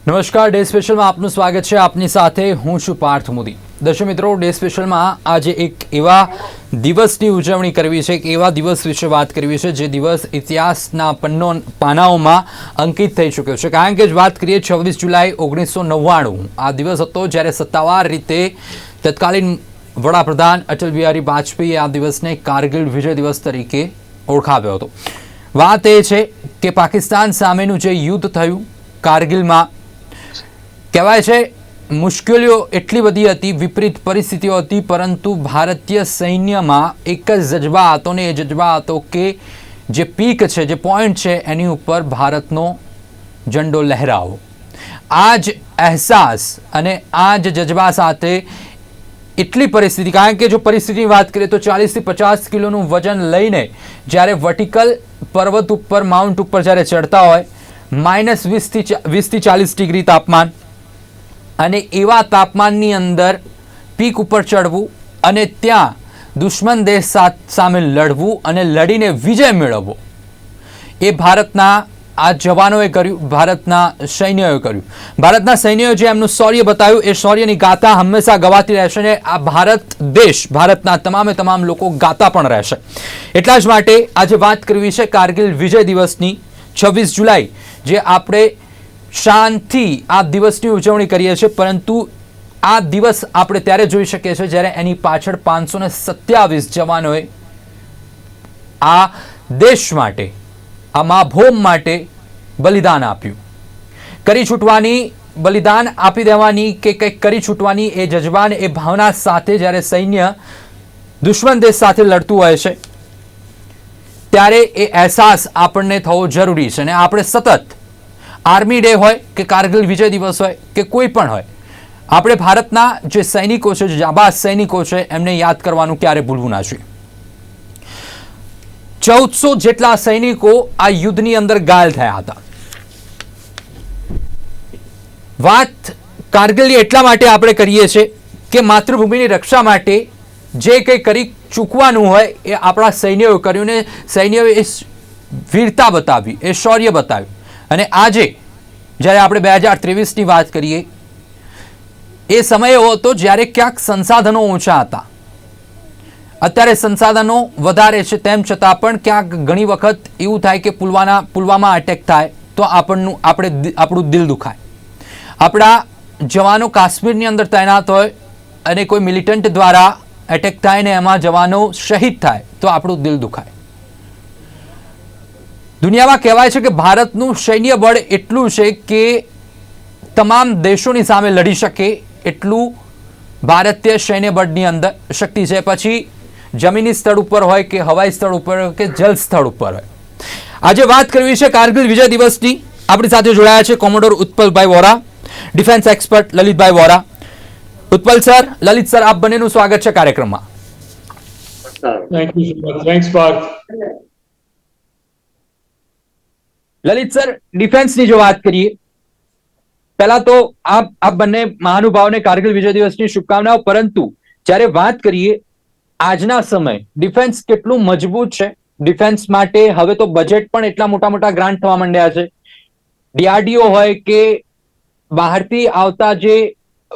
નમસ્કાર, ડે સ્પેશિયલમાં આપનું સ્વાગત છે. આપની સાથે હું છું પાર્થ મોદી. દર્શક મિત્રો, ડે સ્પેશિયલમાં આજે એક એવા દિવસની ઉજવણી કરવી છે, એક એવા દિવસ વિશે વાત કરવી છે જે દિવસ ઇતિહાસના પાનાઓમાં અંકિત થઈ ચૂક્યો છે. કારણ કે વાત કરીએ 26 જુલાઈ 1999, આ દિવસ હતો જ્યારે સત્તાવાર રીતે તત્કાલીન વડાપ્રધાન અટલ બિહારી વાજપેયીએ આ દિવસને કારગિલ વિજય દિવસ તરીકે ઓળખાવ્યો હતો. વાત એ છે કે પાકિસ્તાન સામેનું જે યુદ્ધ થયું કારગિલમાં, કહેવાય છે મુશ્કેલીઓ એટલી બધી હતી, વિપરીત પરિસ્થિતિઓ હતી, પરંતુ ભારતીય સૈન્યમાં એક જ જજ્બા હતો ને એ જજ્બા હતો કે જે પીક છે, જે પોઈન્ટ છે, એની ઉપર ભારતનો ઝંડો લહેરાવો. આ જ અહેસાસ અને આ જ જજ્બા સાથે એટલી પરિસ્થિતિ, કારણ કે જો પરિસ્થિતિની વાત કરીએ તો 40 થી 50 કિલોનું વજન લઈને જ્યારે વર્ટિકલ પર્વત ઉપર, માઉન્ટ ઉપર જ્યારે ચડતા હોય, -20 થી 40 ડિગ્રી તાપમાન, અને એવા તાપમાનની અંદર પીક ઉપર ચડવું અને ત્યાં દુશ્મન દેશ સામે લડવું અને લડીને વિજય મેળવવો, એ ભારતના આ જવાનોએ કર્યું, ભારતના સૈન્યોએ કર્યું. ભારતના સૈન્યોએ જે એમનું શૌર્ય બતાવ્યું, એ શૌર્યની ગાથા હંમેશા ગવાતી રહેશે ને આ ભારત દેશ, ભારતના તમામે તમામ લોકો ગાતા પણ રહેશે. એટલા જ માટે આજે વાત કરવી છે કારગિલ વિજય દિવસની, 26 જુલાઈ, જે આપણે શાંતિ આ દિવસની ઉજવણી કરીએ છીએ, પરંતુ આ દિવસ આપણે ત્યારે જોઈ શકીએ છીએ જ્યારે એની પાછળ 527 જવાનોએ આ દેશ માટે, આ મા ભૂમ માટે બલિદાન આપ્યું. કરી છૂટવાની, બલિદાન આપી દેવાની કે કંઈક કરી છૂટવાની એ જજબાન, એ ભાવના સાથે જ્યારે સૈન્ય દુશ્મન દેશ સાથે લડતું હોય છે ત્યારે એ અહેસાસ આપણને થવો જરૂરી છે. અને આપણે સતત આર્મી ડે હોય કે કારગિલ વિજય દિવસ હોય કે કોઈ પણ હોય, આપણે ભારતના જે સૈનિકો છે, જે જાબાઝ સૈનિકો છે, એમને યાદ કરવાનું ક્યારે ભૂલવું ના જોઈએ. 1400 જેટલા સૈનિકો આ યુદ્ધની અંદર ઘાયલ થયા હતા. વાત કારગિલની એટલા માટે આપણે કરીએ છીએ કે માતૃભૂમિની રક્ષા માટે જે કંઈ કરી ચૂકવાનું હોય એ આપણા સૈન્યોએ કર્યું ને સૈન્યોએ એ વીરતા બતાવી, એ શૌર્ય બતાવ્યું. અને આજે જ્યારે આપણે 2023ની વાત કરીએ, એ સમય એવો હતો જ્યારે ક્યાંક સંસાધનો ઓછા હતા. અત્યારે સંસાધનો વધારે છે, તેમ છતાં પણ ક્યાંક ઘણી વખત એવું થાય કે પુલવામા અટેક થાય તો આપણું દિલ દુખાય. આપણા જવાનો કાશ્મીરની અંદર તૈનાત હોય અને કોઈ મિલિટન્ટ દ્વારા એટેક થાય ને એમાં જવાનો શહીદ થાય તો આપણું દિલ દુખાય. દુનિયામાં કહેવાય છે કે ભારતનું સૈન્ય બળ એટલું છે કે તમામ દેશોની સામે લડી શકે એટલું ભારતીય સૈન્ય બળની અંદર શક્તિ છે. પછી જમીની સ્થળ ઉપર હોય કે હવાઈ સ્થળ ઉપર હોય કે જલ સ્થળ ઉપર હોય. આજે વાત કરવી છે કારગિલ વિજય દિવસની. આપણી સાથે જોડાયા છે commodore Utpalbhai Vora, defence expert Lalitbhai Vora. Utpal sir, Lalit sir, આપ બંનેનું સ્વાગત છે કાર્યક્રમમાં. લલિત સર, ડિફેન્સની જો વાત કરીએ, પહેલા તો આપ બંને મહાનુભાવને કારગિલ વિજય દિવસની શુભકામનાઓ. પરંતુ જ્યારે વાત કરીએ આજના સમય, ડિફેન્સ કેટલું મજબૂત છે, ડિફેન્સ માટે હવે તો બજેટ પણ એટલા મોટા મોટા ગ્રાન્ટ થવા માંડ્યા છે. ડીઆરડીઓ હોય કે બહારથી આવતા જે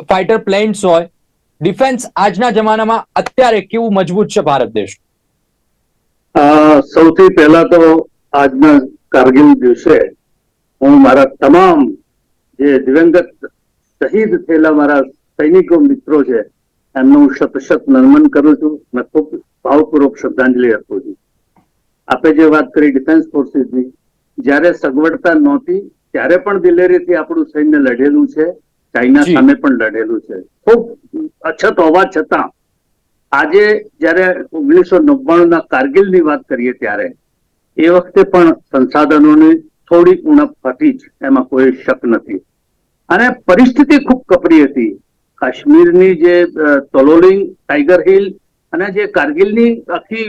ફાઇટર પ્લેન્સ હોય, ડિફેન્સ આજના જમાનામાં અત્યારે કેવું મજબૂત છે ભારત દેશ? સૌથી પહેલા તો આજના કારગિલ દિવસે હું મારા તમામ જે દિવંગત શહીદ થયેલા મારા સૈનિકો મિત્રો છે એમનું શત નમન કરું છું અને ખૂબ ભાવપૂર્વક શ્રદ્ધાંજલિ અર્પું છું. આપે જે વાત કરી ડિફેન્સ ફોર્સિસની, જ્યારે સગવડતા નહોતી ત્યારે પણ દિલેરીથી આપણું સૈન્ય લડેલું છે, ચાઇના સામે પણ લડેલું છે. ખૂબ અછત હોવા છતાં આજે જયારે 1999ના કારગિલની વાત કરીએ ત્યારે એ વખતે પણ સંસાધનોની થોડી ઉણપ હતી જ, એમાં કોઈ શક નથી. અને પરિસ્થિતિ ખૂબ કપરી હતી. કાશ્મીરની જે તલોલિંગ, ટાઈગર હિલ અને જે કારગિલની આખી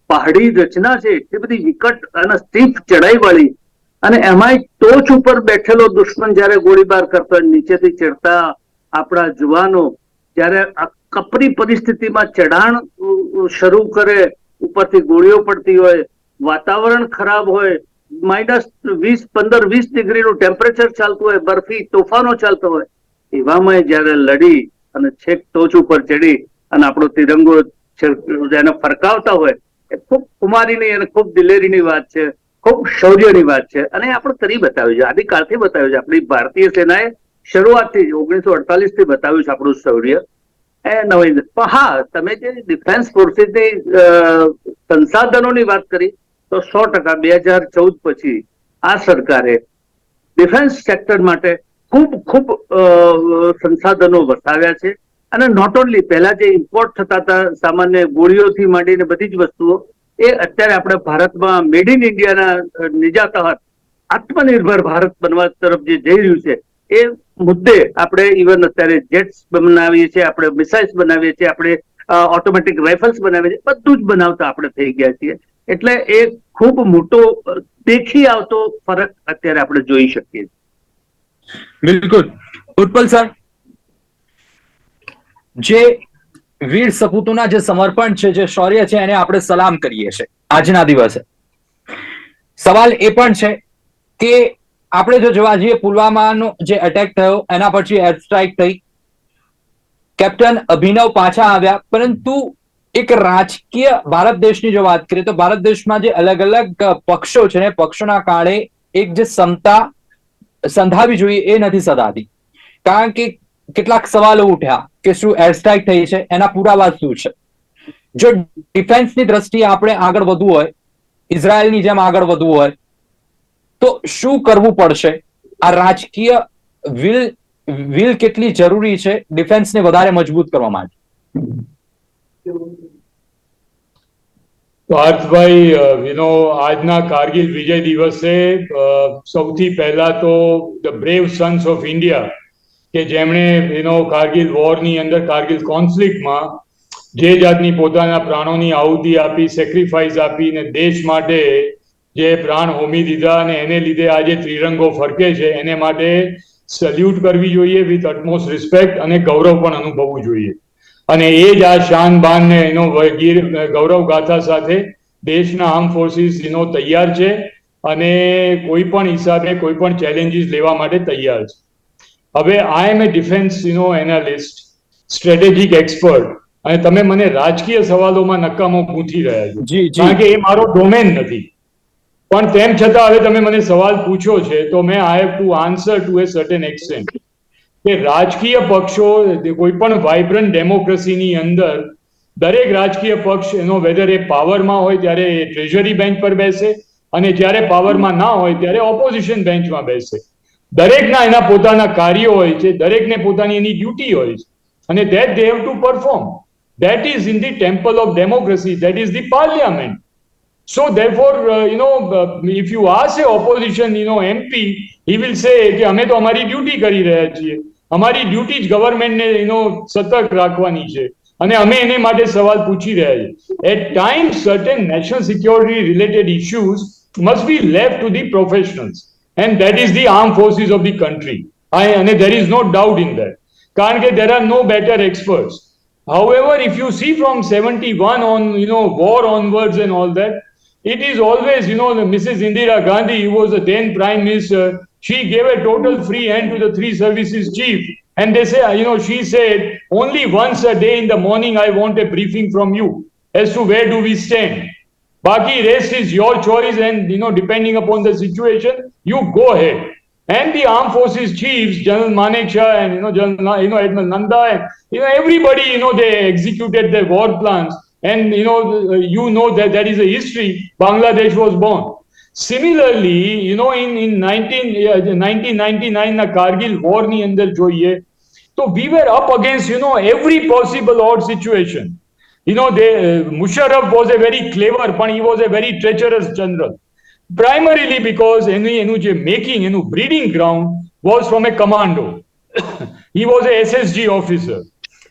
પહાડી રચના છે એ બધી વિકટ અને સ્ટીપ ચડાઈ વાળી, અને એમાંય ટોચ ઉપર બેઠેલો દુશ્મન જયારે ગોળીબાર કરતો હોય, નીચેથી ચડતા આપણા જવાનો જયારે આ કપરી પરિસ્થિતિમાં ચઢાણ શરૂ કરે, ઉપરથી ગોળીઓ પડતી હોય, વાતાવરણ ખરાબ હોય, -20, -15, -20 ડિગ્રીનું ટેમ્પરેચર ચાલતું હોય, બરફી તોફાનો ચાલતો હોય, એવામાં જયારે લડી અને છેક ટોચ ઉપર ચડી અને આપણો તિરંગો એને ફરકાવતા હોય, એ ખૂબ કુમારીની અને ખૂબ દિલેરીની વાત છે, ખૂબ શૌર્યની વાત છે. અને એ આપણે કરી બતાવ્યું છે, આદિકાળથી બતાવ્યું છે. આપણી ભારતીય સેનાએ શરૂઆતથી 1948 થી બતાવ્યું છે આપણું શૌર્ય. એ નવી પણ હા, તમે જે ડિફેન્સ ફોર્સિસની સંસાધનોની વાત કરી, તો 100% 2014 પછી આ સરકારે ડિફેન્સ સેક્ટર માટે ખૂબ ખૂબ સંસાધનો વસાવ્યા છે. અને નોટ ઓનલી પહેલા જે ઇમ્પોર્ટ થતા હતા સામાન્ય ગોળીઓથી માંડીને બધી જ વસ્તુઓ, એ અત્યારે આપણે ભારતમાં મેડ ઇન ઇન્ડિયાના નિજાત આત્મનિર્ભર ભારત બનવા તરફ જે જઈ રહ્યું છે, એ મુદ્દે આપણે ઇવન અત્યારે જેટ્સ બનાવીએ છીએ, આપણે મિસાઇલ્સ બનાવીએ છીએ, આપણે ઓટોમેટિક રાઇફલ્સ બનાવીએ છીએ, બધું જ બનાવતા આપણે થઈ ગયા છીએ. એટલે એ ખૂબ મોટો દેખી આવતો ફરક અત્યારે આપણે જોઈ શકીએ. બિલકુલ. ઉત્પલ સર, જે વીર સપૂતોના જે સમર્પણ છે, જે શૌર્ય છે, એને આપણે સલામ કરીએ છીએ આજના દિવસે. સવાલ એ પણ છે કે આપણે જો જોવા જઈએ, પુલવામાનો જે એટેક થયો એના પછી એર સ્ટ્રાઇક થઈ, કેપ્ટન અભિનવ પાછા આવ્યા, પરંતુ એક રાજકીય ભારત દેશની જો વાત કરીએ તો ભારત દેશમાં જે અલગ અલગ પક્ષો છે ને, પક્ષોના કારણે એક જે ક્ષમતા સંધાવી જોઈએ એ નથી સધાતી. કારણ કે કેટલાક સવાલો ઉઠ્યા કે શું એર સ્ટ્રાઇક થઈ છે, એના પુરાવા શું છે. જો ડિફેન્સની દ્રષ્ટિએ આપણે આગળ વધવું હોય, ઇઝરાયલની જેમ આગળ વધવું હોય, તો શું કરવું પડશે? આ રાજકીય વિલ કેટલી જરૂરી છે ડિફેન્સને વધારે મજબૂત કરવા માટે? પાર્થભાઈ, આજના કારગિલ વિજય દિવસે સૌથી પહેલા તો the brave Sons of India, કે જેમણે કારગિલ વોરની અંદર, કારગિલ કોન્ફ્લિક્ટમાં જે જાતની પોતાના પ્રાણોની આહુતિ આપી, સેક્રિફાઈસ આપી ને દેશ માટે જે પ્રાણ હોમી દીધા, અને એને લીધે આજે ત્રિરંગો ફરકે છે, એને માટે સલ્યુટ કરવી જોઈએ વિથ અટમોસ્ટ રિસ્પેક્ટ, અને ગૌરવ પણ અનુભવવું જોઈએ. અને એ જ આ શાન બાન ને ગૌરવ ગાથા સાથે દેશના આર્મ ફોર્સિસ તૈયાર છે, અને કોઈ પણ હિસાબે કોઈ પણ ચેલેન્જીસ લેવા માટે તૈયાર છે. હવે આઈ એમ એ ડિફેન્સ એનાલિસ્ટ, સ્ટ્રેટેજિક એક્સપર્ટ, અને તમે મને રાજકીય સવાલોમાં નકામો પૂછી રહ્યા છો, કારણ કે એ મારો ડોમેન નથી. પણ તેમ છતાં હવે તમે મને સવાલ પૂછો છે, તો મેં I have to answer to a certain extent. કે રાજકીય પક્ષો કોઈ પણ વાઇબ્રન્ટ ડેમોક્રેસીની અંદર દરેક રાજકીય પક્ષ વેધર એ પાવરમાં હોય ત્યારે એ ટ્રેઝરી બેન્ચ પર બેસે, અને જ્યારે પાવરમાં ના હોય ત્યારે ઓપોઝિશન બેન્ચમાં બેસે. દરેકના એના પોતાના કાર્યો હોય છે, દરેકને પોતાની એની ડ્યુટી હોય છે, અને that they have to perform. That is in the temple of democracy, that is the parliament. So therefore, if you ask a opposition, MP, he will say કે અમે તો અમારી ડ્યુટી કરી રહ્યા છીએ, અમારી ડ્યુટી જ ગવર્મેન્ટને સતર્ક રાખવાની છે, અને અમે એને માટે સવાલ પૂછી રહ્યા છીએ. At times, certain national security related issues must be left to the professionals, and that is the armed forces of the country. And there is no doubt in that. કારણ કે there are no better experts. However, if you see from 71 on, war onwards and all that, it is always, Mrs. Indira Gandhi, who was the then Prime Minister, she gave a total free hand to the three services chief. And they say, she said, only once a day in the morning, I want a briefing from you as to where do we stand. Baki rest is your choice, and, depending upon the situation, you go ahead. And the armed forces chiefs, General Manekshaw and, General, Admiral Nanda, and, everybody, they executed their war plans. And, that is a history. Bangladesh was born. Similarly, in 1999 na Kargil war ni andar જોઈએ, so we were up against, every possible odd situation. Musharraf was a very clever, but he was a very treacherous general. Primarily because એનું જે making, breeding ground was from a commando. He was a SSG officer.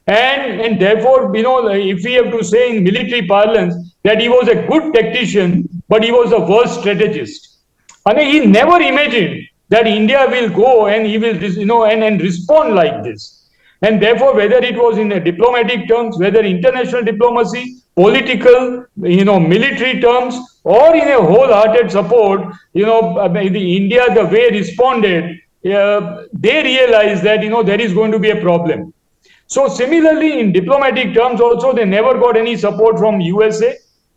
And therefore, if we have to say in military parlance that he was a good tactician, but he was a worst strategist. And he never imagined that India will go and he will, and respond like this. And therefore, whether it was in a diplomatic terms, whether international diplomacy, political, military terms, or in a wholehearted support, the India, the way responded, they realized that, there is going to be a problem. So similarly, in diplomatic terms also, they never got any support from USA,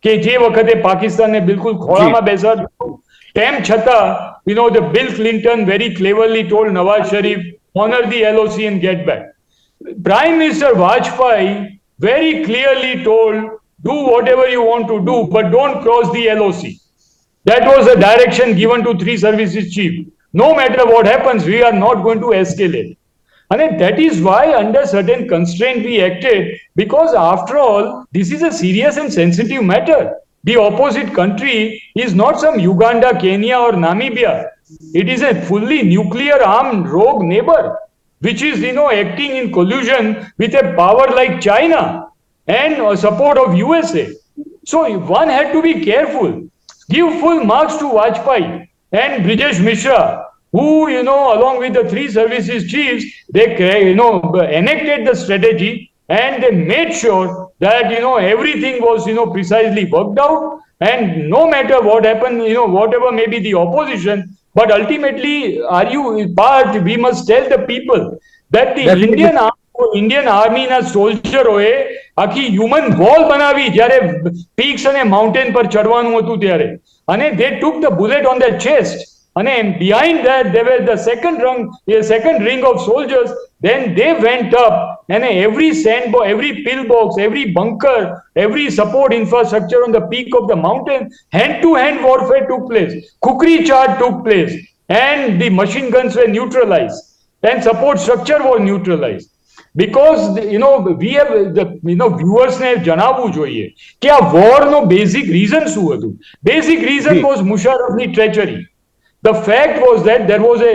કે જે વખતે પાકિસ્તાનને બિલકુલ જી. ખોળામાં બેસાડ્યું. તેમ છતાં, the Bill Clinton very cleverly told Nawaz Sharif, honor the LOC and get back. Prime Minister Vajpayee very clearly told, do whatever you want to do, but don't cross the LOC. That was the direction given to three services chief. No matter what happens, we are not going to escalate. And that is why, under certain constraint, we acted, because after all, this is a serious and sensitive matter. The opposite country is not some Uganda, Kenya, or Namibia. It is a fully nuclear armed rogue neighbor, which is, acting in collusion with a power like China and support of USA. So one had to be careful. Give full marks to Vajpayee and Brijesh Mishra, who, along with the three services chiefs, they, enacted the strategy and they made sure that, everything was, precisely worked out. And no matter what happened, whatever may be the opposition, but ultimately, we must tell the people that the Definitely. Indian Army na સોલ્જરોએ આખી human wall બનાવી જ્યારે peaks અને mountain પર ચડવાનું હતું ત્યારે, અને they took the bullet on their chest, અને behind that there were the second ring of soldiers. Then they went up, and every sandbox, every pillbox, every bunker, every support infrastructure on the peak of the mountain, hand to hand warfare took place, kukri charge took place, and the machine guns were neutralized and support structure was neutralized. Because, we have the, viewers ને જણાવવું જોઈએ કે આ war નો basic reason શું હતું. Basic reason જી. Was મુશારફની treachery. The fact was that there was a,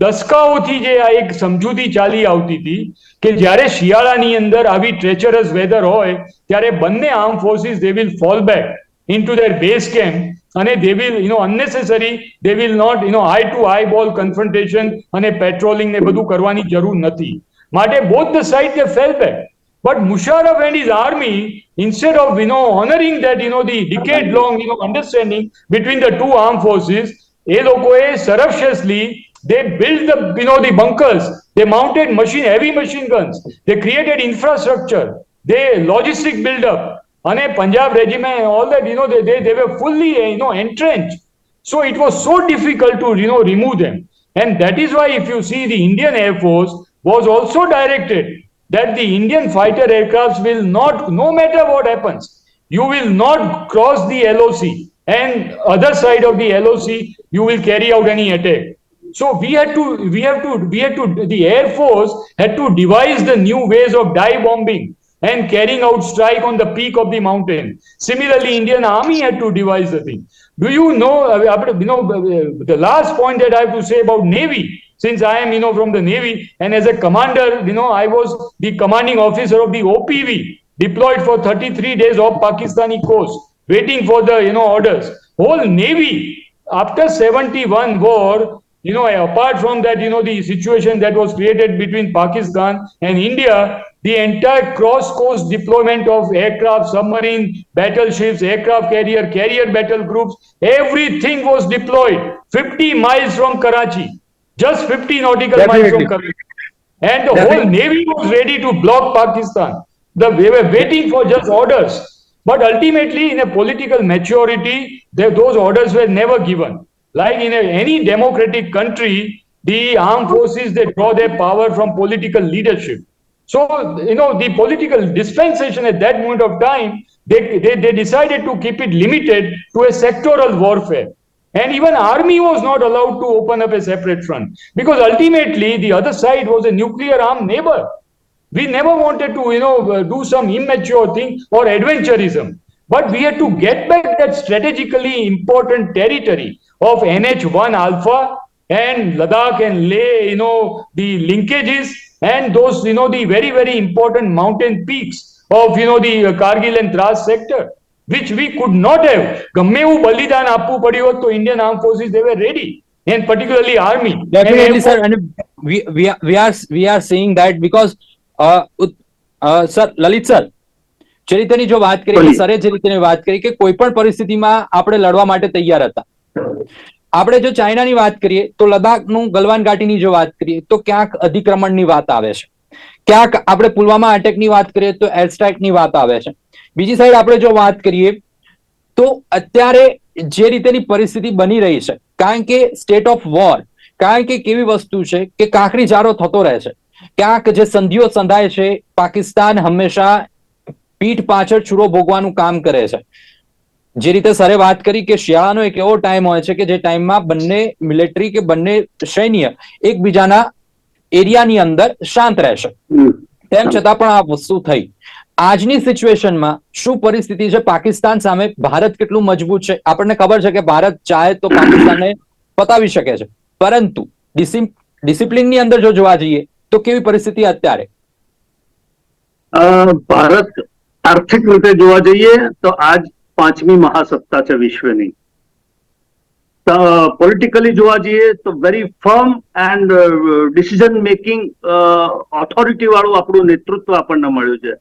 દસકાઓથી જે આ એક સમજૂતી ચાલી આવતી હતી કે જ્યારે શિયાળાની અંદર આવી ટ્રેચરસ વેધર હોય ત્યારે બંને arm forces they will fall back into their base camp, and they will, unnecessary, they will not, eye to eye ball confrontation અને પેટ્રોલિંગ ને બધું કરવાની જરૂર નથી. માટે both the side they fell back. But Musharraf and his army, instead of, honoring that, the decade long, understanding between the two armed forces, એ લોકોએ surreptitiously they built the bunkers, they mounted heavy machine guns, they created infrastructure, they logistic build up, and Punjab regiment, all that, they were fully, entrenched. So it was so difficult to, remove them. And that is why, if you see, the Indian Air Force was also directed that the Indian fighter aircrafts will not, no matter what happens, you will not cross the LOC, and other side of the LOC, you will carry out any attack. So the Air Force had to devise the new ways of dive bombing and carrying out strike on the peak of the mountain. Similarly, Indian Army had to devise the thing. Do you know, the last point that I have to say about Navy, since I am, from the Navy, and as a commander, I was the commanding officer of the OPV, deployed for 33 days off Pakistani coast, waiting for the, orders. Whole Navy, after 71 war, apart from that, the situation that was created between Pakistan and India, the entire cross-coast deployment of aircraft, submarine, battleships, aircraft carrier battle groups, everything was deployed 50 miles from Karachi, just 50 nautical miles from Karachi. And the whole Navy was ready to block Pakistan. They were waiting for just orders. But ultimately, in a political maturity, those orders were never given. Like in any democratic country, the armed forces, they draw their power from political leadership. So, the political dispensation at that moment of time, they decided to keep it limited to a sectoral warfare. And even army was not allowed to open up a separate front, because ultimately the other side was a nuclear armed neighbor. We never wanted to, do some immature thing or adventurism. But we had to get back that strategically important territory of NH1 Alpha and Ladakh and Leh, the linkages, and those, the very, very important mountain peaks of, the Kargil and Dras sector, which we could not have. ગમે એવું બલિદાન આપવું પડ્યું હોત તો Indian Armed Forces, they were ready, and particularly Army. Definitely, sir. And we are saying that because, sir, Lalit sir, જે રીતેની જો વાત કરીએ કે સરે જે રીતેની વાત કરી કે કોઈ પણ પરિસ્થિતિમાં આપણે લડવા માટે તૈયાર હતા. આપણે જો ચાઇનાની વાત કરીએ તો લદ્દાખનું ગલવાન ઘાટીની જો વાત કરીએ તો ક્યાંક અધિક્રમણની વાત આવે છે, ક્યાંક આપણે પુલવામા અટેકની વાત કરીએ તો એર સ્ટ્રાઇકની વાત આવે છે. બીજી સાઈડ આપણે જો વાત કરીએ તો અત્યારે જે રીતેની પરિસ્થિતિ બની રહી છે, કારણ કે સ્ટેટ ઓફ વોર, કારણ કે કેવી વસ્તુ છે કે કાંકરી જારો થતો રહે છે. ક્યાંક જે સંધિઓ સંધાય છે, પાકિસ્તાન હંમેશા પીઠ પાછળ છૂરો ભોગવાનું કામ કરે છે. જે રીતે સરે વાત કરી કે શિયાળાનો એક એવો ટાઈમ હોય છે કે જે ટાઈમમાં બંને મિલિટરી કે બંને સૈન્ય એકબીજાના એરિયાની અંદર શાંત રહેશે, તેમ છતાં પણ આ વસ્તુ થઈ. આજની સિચ્યુએશનમાં શું પરિસ્થિતિ છે પાકિસ્તાન સામે? ભારત કેટલું મજબૂત છે? આપણને ખબર છે કે ભારત ચાહે તો પાકિસ્તાનને પતાવી શકે છે, પરંતુ ડિસિપ્લિનની અંદર જો જોવા જઈએ તો કેવી પરિસ્થિતિ અત્યારે? ભારત આર્થિક રીતે જોવા જઈએ તો આજ 5મી મહાસત્તા છે વિશ્વની. પોલિટિકલી જોવા જઈએ તો very firm and decision making authority વાળું આપણું નેતૃત્વ આપણને મળ્યું છે.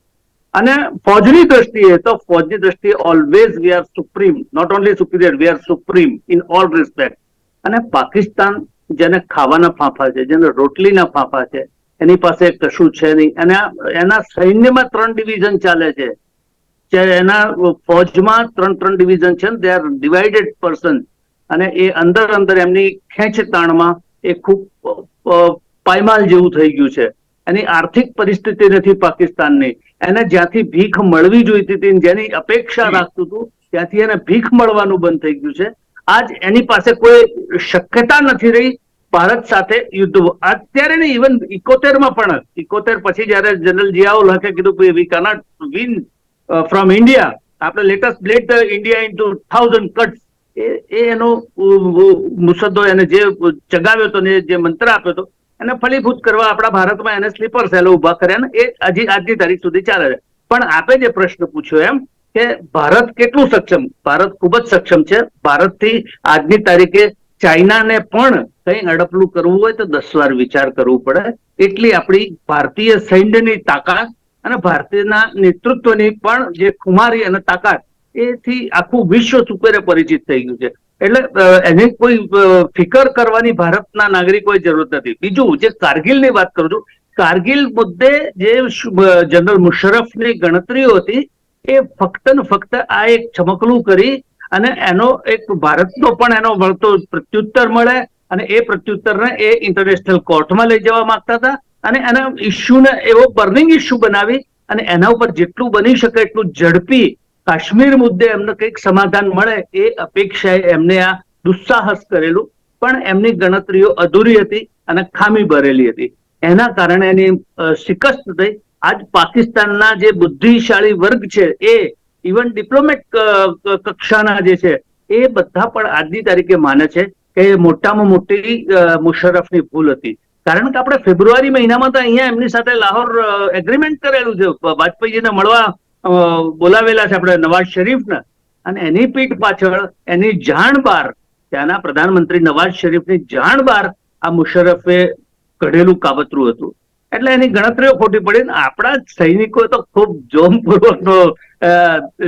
અને ફોજની દ્રષ્ટિએ તો ફોજની દ્રષ્ટિએ always we are supreme, not only superior, we are supreme in all respect. અને પાકિસ્તાન જેને ખાવાના ફાંફા છે, જેને રોટલીના ફાંફા છે, એની પાસે કશું છે નહીં. અને એના સૈન્યમાં 3 ડિવિઝન ચાલે છે, એના ફોજમાં 3 ડિવિઝન છે, દે આર ડિવાઇડેડ પર્સન. અને એ અંદર એમની ખેંચતાણમાં એ ખૂબ પાયમાલ જેવું થઈ ગયું છે. એની આર્થિક પરિસ્થિતિ નથી પાકિસ્તાનની. એને જ્યાંથી ભીખ મળવી જોઈતી હતી, જેની અપેક્ષા રાખતું હતું, ત્યાંથી એને ભીખ મળવાનું બંધ થઈ ગયું છે. આજ એની પાસે કોઈ શક્યતા નથી રહી ભારત સાથે યુદ્ધ. અત્યારે ને ઇવન 71માં પણ, 71 પછી જયારે જનરલ જિયાઉલ હકે કીધું કે we cannot win from India, આપણે let split India into 1000 cuts, એનો મુસદ્દો એને જે ચગાવ્યો હતો ને જે મંત્ર આપ્યો હતો એને ફળીભૂત કરવા આપણા ભારતમાં એને સ્લીપર સેલો ઉભા કર્યા, ને એ હજી આજની તારીખ સુધી ચાલે છે. પણ આપે જે પ્રશ્ન પૂછ્યો એમ કે ભારત કેટલું સક્ષમ? ભારત ખૂબ જ સક્ષમ છે. ભારતથી આજની તારીખે ચાઇનાને પણ કંઈ અડપલું કરવું હોય તો 10 વાર વિચાર કરવું પડે, એટલી આપણી ભારતીય સૈન્યની તાકાત અને ભારતીયના નેતૃત્વની પણ જે ખુમારી અને તાકાત, એથી આખું વિશ્વ સુપેરે પરિચિત થઈ ગયું છે. એટલે એની કોઈ ફિકર કરવાની ભારતના નાગરિકોએ જરૂરત નથી. બીજું, જે કારગિલની વાત કરું છું, કારગિલ મુદ્દે જે જનરલ મુશરફની ગણતરીઓ હતી, એ ફક્ત ને ફક્ત આ એક ચમકલું કરી અને એનો એક ભારતનો પણ એનો મળતો પ્રત્યુત્તર મળે, અને એ પ્રત્યુત્તરને એ ઇન્ટરનેશનલ કોર્ટમાં લઈ જવા માંગતા હતા. અને એના ઇસ્યુને એવો બર્નિંગ ઇસ્યુ બનાવી અને એના ઉપર જેટલું બની શકે એટલું ઝડપી કાશ્મીર મુદ્દે એમને કંઈક સમાધાન મળે એ અપેક્ષાએ એમને આ દુસ્સાહસ કરેલું. પણ એમની ગણતરીઓ અધૂરી હતી અને ખામી ભરેલી હતી. એના કારણે એની શિકસ્ત થઈ. આજ પાકિસ્તાનના જે બુદ્ધિશાળી વર્ગ છે, એ ઇવન ડિપ્લોમેટ કક્ષાના જે છે, એ બધા પણ આજની તારીખે માને છે કે મોટામાં મોટી મુશરફની ભૂલ હતી. કારણ કે આપણે ફેબ્રુઆરી મહિનામાં તો અહીંયા એમની સાથે લાહોર એગ્રીમેન્ટ કરેલું છે, વાજપેયીજીને મળવા બોલાવેલા છે આપણે નવાઝ શરીફને, અને એની પીઠ પાછળ એની જાણ બહાર, ત્યાંના પ્રધાનમંત્રી નવાઝ શરીફની જાણ બહાર આ મુશરફે ઘડેલું કાવતરું હતું. એટલે એની ગણતરીઓ ખોટી પડી. આપણા સૈનિકોએ તો ખૂબ જોમપૂર્વકનો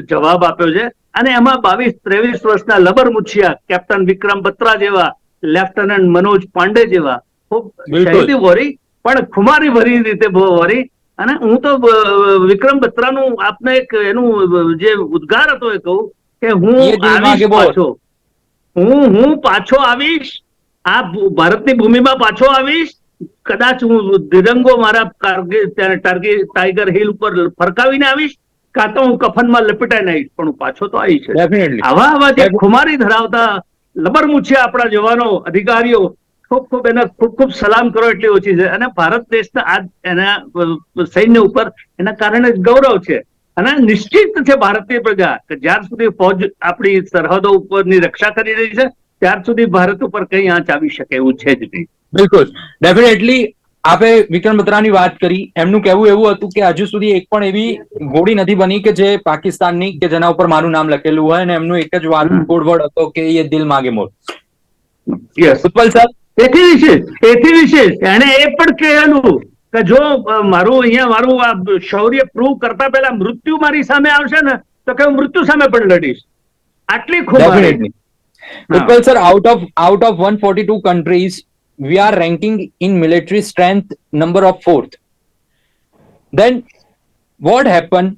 જવાબ આપ્યો છે. અને એમાં 22-23 વર્ષના લબર મુછિયા કેપ્ટન વિક્રમ બત્રા જેવા, લેફ્ટનન્ટ મનોજ પાંડે જેવા ખૂબ શહીદી વોરી, પણ ખુમારી ભરી રીતે વોરી. અને હું તો વિક્રમ બત્રાનું આપને એક એનું જે ઉદ્ગાર હતો એ કહું કે હું પાછો આવીશ, આ ભારતની ભૂમિમાં પાછો આવીશ, કદાચ હું તિરંગો મારા ટાઈગર હિલ ઉપર ફરકાવીને આવીશ, કાં તો હું કફનમાં લપેટાઈને આવીશ, પણ હું પાછો તો આવીશ. આવા જે ખુમારી ધરાવતા લબરમુછિયા આપણા જવાનો, અધિકારીઓ, ખૂબ એના ખૂબ સલામ કરો એટલી ઓછી છે. અને ભારત દેશના આજ એના સૈન્ય ઉપર એના કારણે ગૌરવ છે. અને નિશ્ચિત છે ભારતીય પ્રજા કે જ્યાર સુધી ફોજ આપણી સરહદો ઉપરની રક્ષા કરી રહી છે, ત્યાર સુધી ભારત ઉપર કઈ આંચ આવી શકે એવું છે જ નહીં. બિલકુલ, ડેફિનેટલી. આપે વિક્રમ બત્રાની વાત કરી. એમનું કહેવું એવું હતું કે હજુ સુધી એક પણ એવી ગોળી નથી બની કે જે પાકિસ્તાનની કે જેના ઉપર મારું નામ લખેલું હોય, અને એમનું એક જ કોડવર્ડ હતો કે એ દિલ માગે મોર. ઉત્પલ સર, એથી વિશેષ એને એ પણ કહેલું કે જો મારું આ શૌર્ય પ્રૂવ કરતા પહેલા મૃત્યુ મારી સામે આવશે ને તો કે હું મૃત્યુ સામે પણ લડીશ. આટલી ખુમારી. Definitely. Utpal sir, out of 142 countries, we are ranking in military strength number of fourth. Then what happened?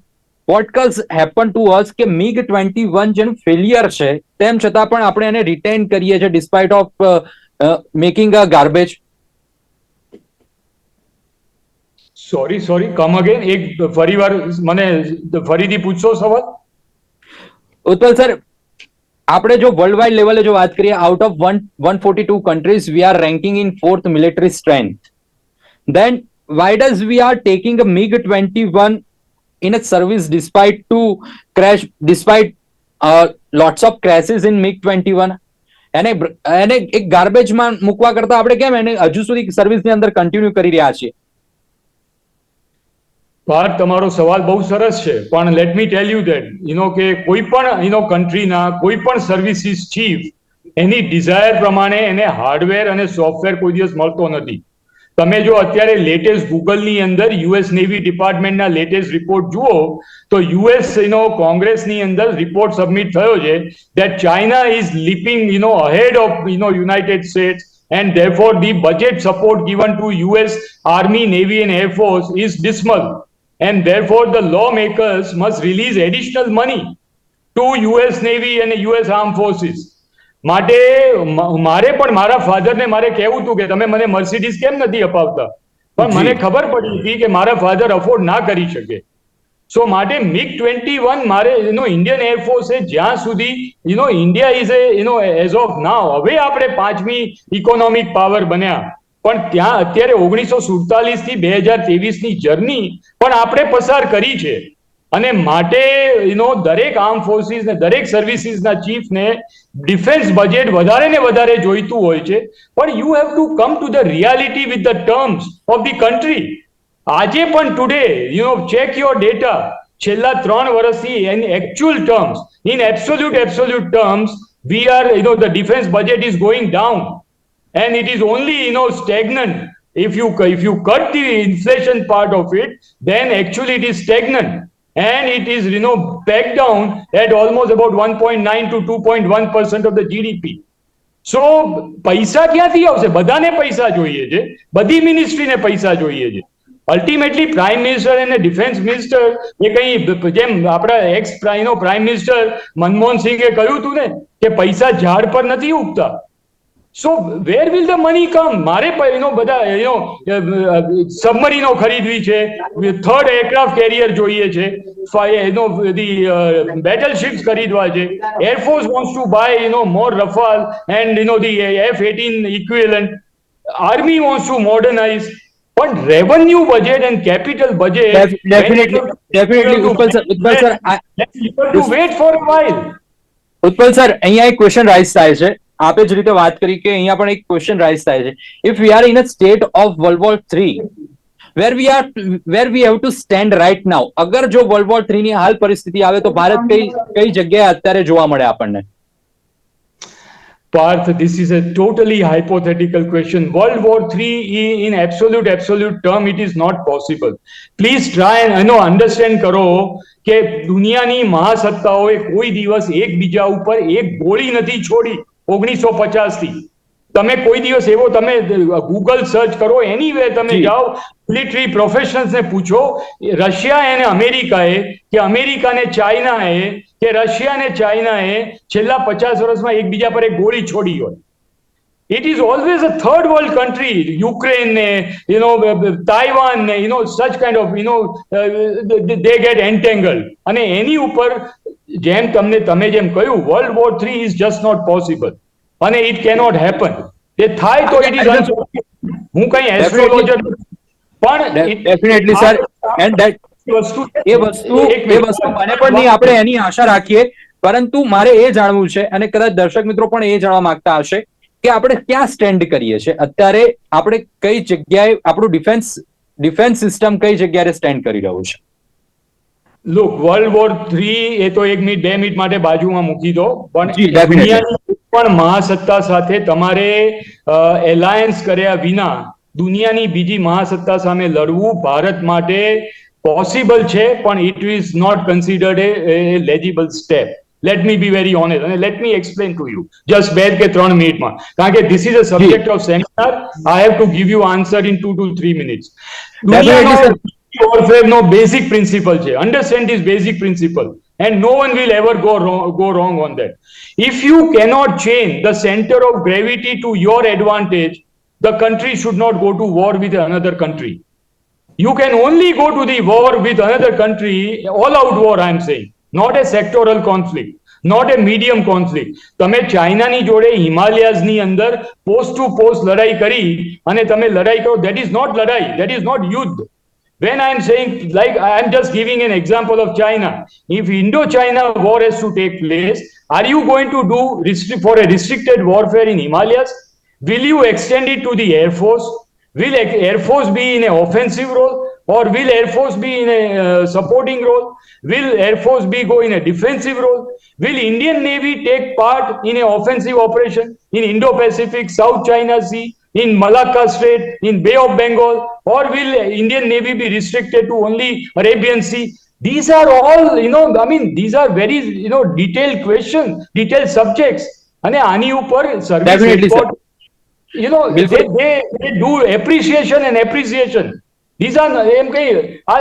What has happened to us કે MiG-21 જેનું ફેલિયર છે તેમ છતાં પણ આપણે એને રિટેન કરીએ છીએ despite of making a garbage. Sorry come again, એક ફરીવાર મને ફરીથી પૂછશો સવાલ? ઉત્પલ સર, આપણે જો વર્લ્ડ વાઇડ લેવલે જો વાત કરીએ, out of 142 countries we are ranking in fourth military strength. Then why does we are taking a MiG-21 in a service despite lots of crashes in MiG-21? એને એક ગાર્બેજમાં મૂકવા કરતા આપણે કેમ એને હજુ સુધી સર્વિસની અંદર કન્ટિન્યુ કરી રહ્યા છીએ? પાર્થ, તમારો સવાલ બહુ સરસ છે, પણ let me tell you that કે કોઈ પણ કન્ટ્રીના કોઈ પણ સર્વિસીસ ચીફ એની ડિઝાયર પ્રમાણે એને હાર્ડવેર અને સોફ્ટવેર કોઈ દિવસ મળતો નથી. તમે જો અત્યારે લેટેસ્ટ ગૂગલની અંદર યુએસ નેવી ડિપાર્ટમેન્ટના લેટેસ્ટ રિપોર્ટ જુઓ તો યુએસ કોંગ્રેસની અંદર રિપોર્ટ સબમિટ થયો છે that China is leaping ahead of United States, and therefore the budget support given to US Army, Navy and Air Force is dismal, and therefore the lawmakers must release additional money to US Navy and US Armed Forces. માટે મારે પણ મારા ફાધરને મારે કહેવું હતું કે તમે મને મર્સિડીઝ કેમ નથી અપાવતા, પણ મને ખબર પડી હતી કે મારા ફાધર અફોર્ડ ના કરી શકે. સો માટે MiG-21 મારે ઇન્ડિયન એરફોર્સે જ્યાં સુધી ઇન્ડિયા ઇઝ એઝ ઓફ નાવ, હવે આપણે 5મી ઇકોનોમિક પાવર બન્યા, પણ ત્યાં અત્યારે 1947 થી 2023 ની જર્ની પણ આપણે પસાર કરી છે. અને માટે દરેક આર્મ ફોર્સિસ ને દરેક સર્વિસીસના ચીફને ડિફેન્સ બજેટ વધારે ને વધારે જોઈતું હોય છે, પણ you have to come to the reality with the terms of the country. આજે પણ ટુડે ચેક યોર ડેટા, છેલ્લા 3 વર્ષથી in actual terms, in absolute terms, we are the defence budget is going down and it is only stagnant. If you cut the inflation part of it, then actually it is stagnant, and it is back down at almost about 1.9 to 2.1% of the GDP. So પૈસા ક્યાંથી આવશે? બધાને પૈસા જોઈએ છે, બધી મિનિસ્ટ્રીને પૈસા જોઈએ છે. અલ્ટિમેટલી પ્રાઇમ મિનિસ્ટર અને ડિફેન્સ મિનિસ્ટર એ કઈ જેમ આપણા એક્સ પ્રાઇમ મિનિસ્ટર મનમોહન સિંહે કહ્યું હતું ને કે પૈસા ઝાડ પર નથી ઉગતા. So where will the money come? મારે બધા સબમરીનો ખરીદવી છે, થર્ડ એરક્રાફ્ટ કેરિયર જોઈએ છે, બેટલશિપ્સ ખરીદવા છે, air force wants to buy more Rafale and the F-18 equivalent, army wants to modernise, પણ revenue budget and capital budget Definitely Utpal sir, to wait for a while. Utpal sir, અહીંયા એક question rise થાય છે, આપે જ રીતે વાત કરી કે અહીંયા પણ એક ક્વેશ્ચન રાઇઝ થાય છે. If we are in a state of world war 3 where we have to stand right now, અગર જો વર્લ્ડ વોર 3 ની હાલ પરિસ્થિતિ આવે તો ભારત કઈ જગ્યાએ અત્યારે જોવા મળે આપણને? Parth, this is a totally hypothetical question. World War III in absolute term, it is not possible. Please try and understand કરો કે દુનિયાની મહાસત્તાઓએ કોઈ દિવસ એકબીજા ઉપર એક ગોળી નથી છોડી 1950 થી. તમે કોઈ દિવસ એવો તમે ગૂગલ સર્ચ કરો, એનીવેર તમે જાઓ, મિલિટરી પ્રોફેશનલ્સને પૂછો, રશિયા અને અમેરિકાએ કે અમેરિકા ને ચાઇનાએ કે રશિયા ને ચાઇનાએ છેલ્લા 50 વર્ષમાં એકબીજા પર એક ગોળી છોડી હોય. It is always a third world country, Ukraine ne, Taiwan ne, such kind of, they get entangled. અને એની ઉપર જેમ તમે જેમ કહ્યું, World War III is just not possible. અને it cannot happen. એ થાય તો it is હું કઈ એસ્ટ્રોલોજર પણ ડેફિનેટલી સર, એન્ડ ધેટ એ વસ્તુ બને પણ નહીં, આપણે એની આશા રાખીએ. પરંતુ મારે એ જાણવું છે, અને કદાચ દર્શક મિત્રો પણ એ જાણવા માંગતા હશે કે આપણે ક્યાં સ્ટેન્ડ કરીએ છીએ અત્યારે, આપણે કઈ જગ્યાએ આપણું ડિફેન્સ સિસ્ટમ કઈ જગ્યાએ સ્ટેન્ડ કરી રહ્યું છે? લુક, વર્લ્ડ વોર 3 એ તો 1 મિનિટ 2 મિનિટ માટે બાજુમાં મૂકી દો, પણ દુનિયાની પણ મહાસત્તા સાથે તમારે એલાયન્સ કર્યા વિના દુનિયાની બીજી મહાસત્તા સામે લડવું ભારત માટે પોસિબલ છે, પણ it is not considered a legible step. Let me be very honest અને let me explain to you just 2 કે 3 મિનિટમાં, કારણ કે this is a subject of seminar. I have to give you answer in 2 to 3 minutes. દુનિયાનો વોરફેરનો basic principle છે. Understand this basic principle and no one will ever go wrong on that. If you cannot change the center of gravity to your advantage, the country should not go to war with another country. You can only go to the war with another country, all out war I am saying, not a sectoral conflict, not a medium conflict. તમે ચાઇનાની જોડે હિમાલયાઝની અંદર post two post લડાઈ કરી અને તમે લડાઈ કરો, that is not લડાઈ, that is not યુદ્ધ. When I am saying, like I am just giving an example of China, if Indo-China war has to take place, are you going to do for a restricted warfare in Himalayas? Will you extend it to the Air Force? Will Air Force be in an offensive role, or will Air Force be in a supporting role? Will Air Force go in a defensive role? Will Indian Navy take part in an offensive operation in Indo-Pacific, South China Sea, in Malacca Strait, in Bay of Bengal, or will Indian Navy be restricted to only Arabian Sea? These are all, I mean, these are very, detailed questions, detailed subjects. And ani upar service report, they do appreciation and appreciation. These are એમ કઈ આ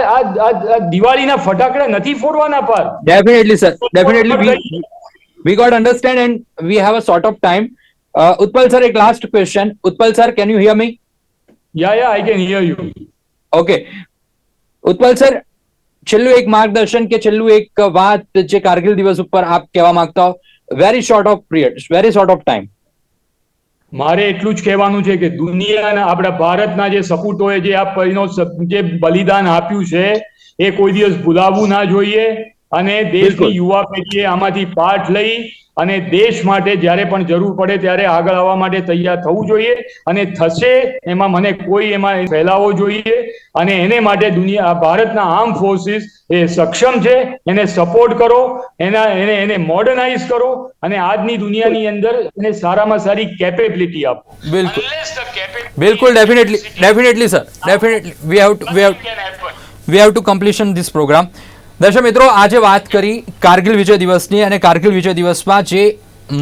દિવાળીના ફટાકડા નથી ફોડવાના પર. Definitely, sir. Definitely, we got understand and we have a sort of time. Utpal sir, एक last question. Utpal sir, can you hear me? Yeah, I can hear you. Okay. Utpal sir, છેલ્લું એક માર્ગદર્શન કે છેલ્લું એક વાત જે કારગિલ દિવસ ઉપર આપ કહેવા માંગતા હો, very short off period, very short of time. મારે એટલું જ કહેવાનું છે કે દુનિયાના આપણા ભારતના જે સપૂતોએ જે બલિદાન આપ્યું છે એ કોઈ દિવસ ભૂલાવવું ના જોઈએ, અને દેશની યુવા પેઢીએ આમાંથી પાઠ લઈ અને દેશ માટે જ્યારે પણ જરૂર પડે ત્યારે આગળ આવવા માટે તૈયાર થવું જોઈએ, અને થશે એમાં મને કોઈ એમાં ફેલાવો જોઈએ, અને એને માટે ભારતના આર્મ ફોર્સિસ એ સક્ષમ છે, એને સપોર્ટ કરો, એને મોડર્નાઇઝ કરો, અને આજની દુનિયાની અંદર એને સારામાં સારી કેપેબિલિટી આપો. બિલકુલ, definitely sir, definitely we have to completion this program. દર્શક મિત્રો, આજે વાત કરી કારગિલ વિજય દિવસની, અને કારગિલ વિજય દિવસમાં જે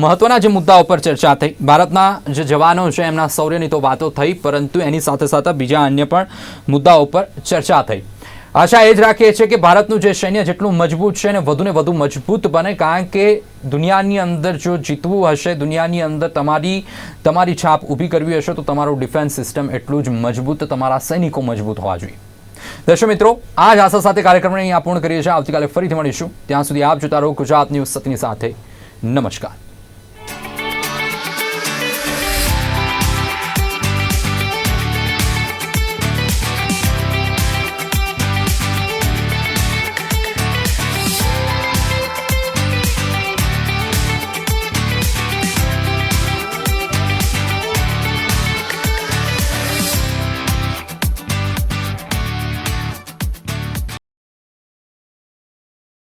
મહત્વના જે મુદ્દાઓ પર ચર્ચા થઈ, ભારતના જે જવાનો છે એમના શૌર્યની તો વાતો થઈ, પરંતુ એની સાથે સાથે બીજા અન્ય પણ મુદ્દાઓ પર ચર્ચા થઈ. આશા એ જ રાખીએ છીએ કે ભારતનું જે સૈન્ય જેટલું મજબૂત છે ને વધુ મજબૂત બને, કારણ કે દુનિયાની અંદર જો જીતવું હશે, દુનિયાની અંદર તમારી છાપ ઊભી કરવી હશે, તો તમારું ડિફેન્સ સિસ્ટમ એટલું જ મજબૂત, તમારા સૈનિકો મજબૂત હોવા જોઈએ. દર્શક મિત્રો, આ જ આશા સાથે કાર્યક્રમને અહીંયા પૂર્ણ કરીએ છીએ. આવતીકાલે ફરીથી મળીશું. ત્યાં સુધી આપ જોતા રહો ગુજરાત ન્યૂઝ સતની સાથે. નમસ્કાર.